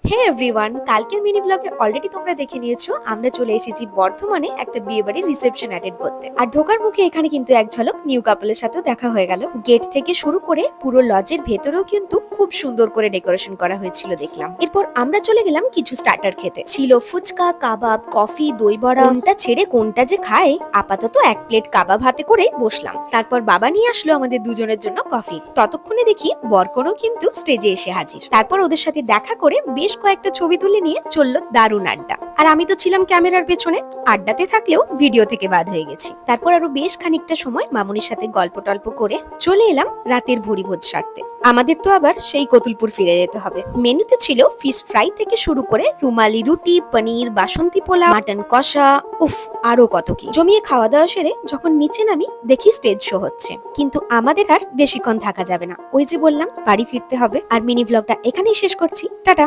হে everyone, কালকের mini ব্লগে already তোমরা দেখে নিয়েছো আমরা চলে এসেছি বর্ধমানে একটা বিয়ে বাড়ির রিসেপশন অ্যাটেন্ড করতে। আর ঢোকার মুখে এখানে কিন্তু এক ঝলক নিউ কাপলের সাথেও দেখা হয়ে গেল। গেট থেকে শুরু করে পুরো লজের ভেতরেও কিন্তু খুব সুন্দর করে ডেকোরেশন করা হয়েছিল দেখলাম। এরপর আমরা চলে গেলাম কিছু স্টার্টার খেতে। ছিল ফুচকা, কাবাব, কফি, দই বড়া। কোনটা ছেড়ে কোনটা যে খায়, আপাতত এক প্লেট কাবাব হাতে করে বসলাম। তারপর বাবা নিয়ে আসলো আমাদের দুজনের জন্য কফি। ততক্ষণে দেখি বরকনও কিন্তু স্টেজে এসে হাজির। তারপর ওদের সাথে দেখা করে বেশ কয়েকটা ছবি তুলে নিয়ে চললো দারুণ আড্ডা। আর আমি তো ছিলাম ক্যামেরার পেছনে, আড্ডাতে থাকলেও ভিডিও থেকে বাদ হয়ে গেছি। তারপর আরো বেশ খানিকটা সময় মামুনির সাথে গল্প টল্প করে চলে এলাম রাতের ভুরি ভোজ সারতে। আমাদের তো আবার সেই কতুলপুর ফিরে যেতে হবে। মেনুতে ছিল ফিশ ফ্রাই থেকে শুরু করে রুমালি রুটি, পনির, বাসন্তী পোলাও, মাটন কষা, উফ আরো কত কি। জমিয়ে খাওয়া দাওয়া সেরে যখন নিচে নামি দেখি স্টেজ শো হচ্ছে, কিন্তু আমাদের আর বেশিক্ষণ থাকা যাবে না। ওই যে বললাম বাড়ি ফিরতে হবে। আর মিনি ব্লগটা এখানেই শেষ করছি, টাটা।